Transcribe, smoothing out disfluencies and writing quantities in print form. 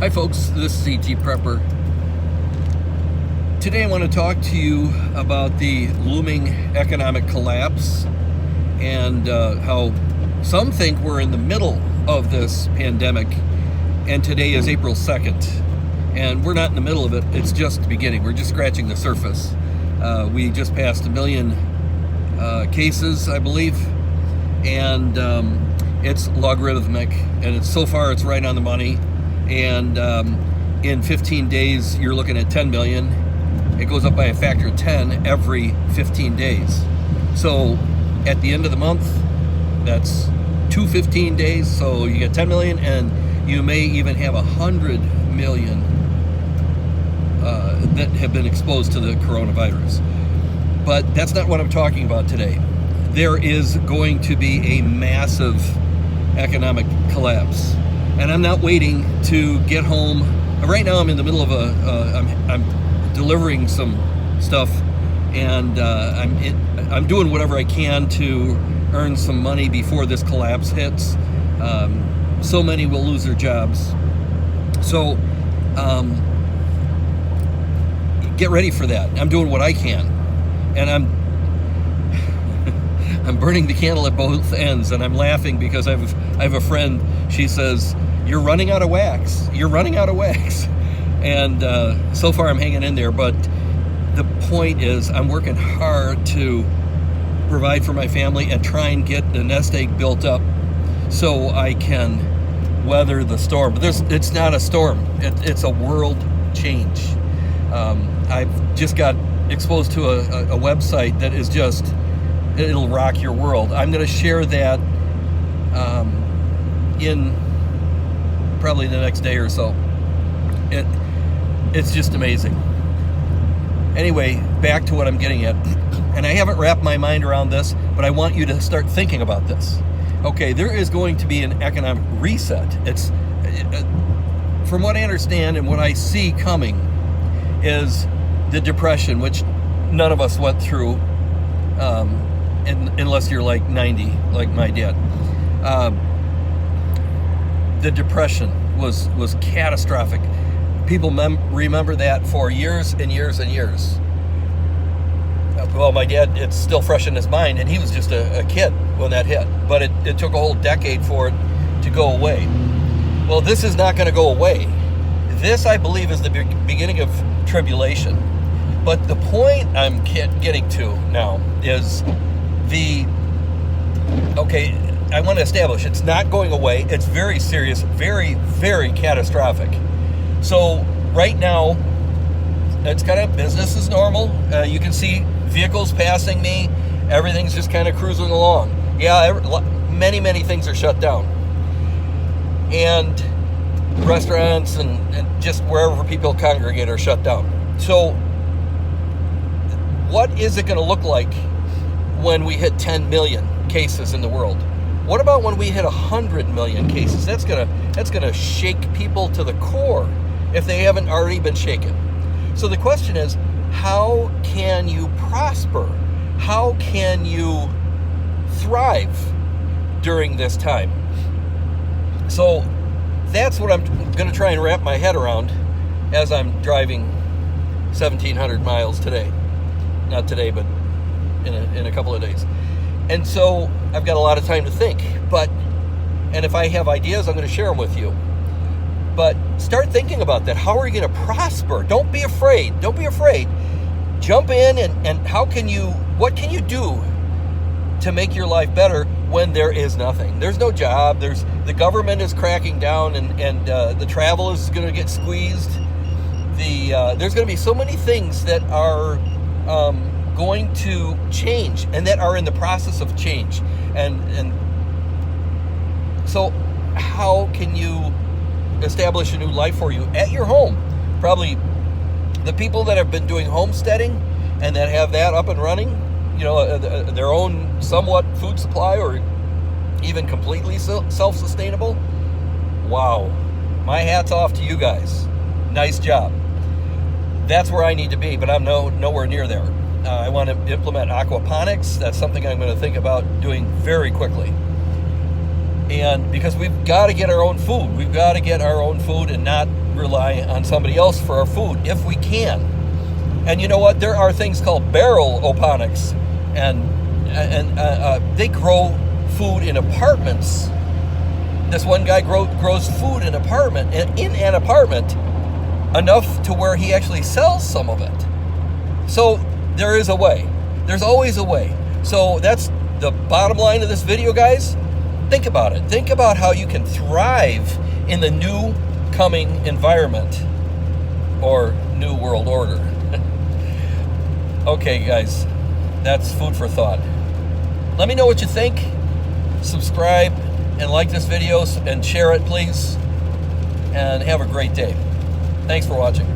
Hi folks, this is E.T. Prepper. Today I want to talk to you about the looming economic collapse and how some think we're in the middle of this pandemic, and today is April 2nd. And we're not in the middle of it, it's just the beginning. We're just scratching the surface. We just passed 1 million cases, I believe, and it's logarithmic, and so far it's right on the money. And in 15 days, you're looking at 10 million. It goes up by a factor of 10 every 15 days. So at the end of the month, that's 2 15 days. So you get 10 million, and you may even have 100 million that have been exposed to the coronavirus. But that's not what I'm talking about today. There is going to be a massive economic collapse. And I'm not waiting to get home. Right now I'm in the middle of I'm delivering some stuff, and I'm doing whatever I can to earn some money before this collapse hits. So many will lose their jobs. So get ready for that. I'm doing what I can. And I'm burning the candle at both ends, and I'm laughing because I have a friend. She says, "You're running out of wax. You're running out of wax." And so far I'm hanging in there, but the point is I'm working hard to provide for my family and try and get the nest egg built up so I can weather the storm. But it's not a storm. It's a world change. I've just got exposed to a website that is just, it'll rock your world. I'm going to share that in probably the next day or so. It's just amazing. Anyway, back to what I'm getting at. And I haven't wrapped my mind around this, but I want you to start thinking about this. Okay, there is going to be an economic reset. It's from what I understand and what I see coming is the Depression, which none of us went through, unless you're like 90, like my dad. The Depression was catastrophic. People remember that for years and years and years. Well, my dad, it's still fresh in his mind, and he was just a kid when that hit. But it took a whole decade for it to go away. Well, this is not going to go away. This, I believe, is the beginning of tribulation. But the point I'm getting to now is okay, I want to establish it's not going away. It's very serious, very, very catastrophic. So right now, it's kind of business as normal. You can see vehicles passing me. Everything's just kind of cruising along. Yeah, many, many things are shut down. And restaurants and just wherever people congregate are shut down. So what is it going to look like when we hit 10 million cases in the world? What about when we hit 100 million cases? That's gonna shake people to the core if they haven't already been shaken. So the question is, how can you prosper? How can you thrive during this time? So that's what I'm going to try and wrap my head around as I'm driving 1,700 miles today. Not today, but in a couple of days. And so I've got a lot of time to think. And if I have ideas, I'm going to share them with you. But start thinking about that. How are you going to prosper? Don't be afraid. Don't be afraid. Jump in and what can you do to make your life better when there is nothing? There's no job. The government is cracking down, and the travel is going to get squeezed. There's going to be so many things that are going to change and that are in the process of change. And so how can you establish a new life for you at your home? Probably the people that have been doing homesteading and that have that up and running, their own somewhat food supply or even completely self-sustainable. Wow. My hat's off to you guys. Nice job. That's where I need to be, but I'm nowhere near there. I want to implement aquaponics. That's something I'm going to think about doing very quickly. And because we've got to get our own food. We've got to get our own food and not rely on somebody else for our food if we can. And you know what? There are things called barrel-oponics, and they grow food in apartments. This one guy grows food in an apartment enough to where he actually sells some of it. So there is a way. There's always a way. So that's the bottom line of this video, guys. Think about it. Think about how you can thrive in the new coming environment or new world order. Okay, guys, that's food for thought. Let me know what you think. Subscribe and like this video and share it, please. And have a great day. Thanks for watching.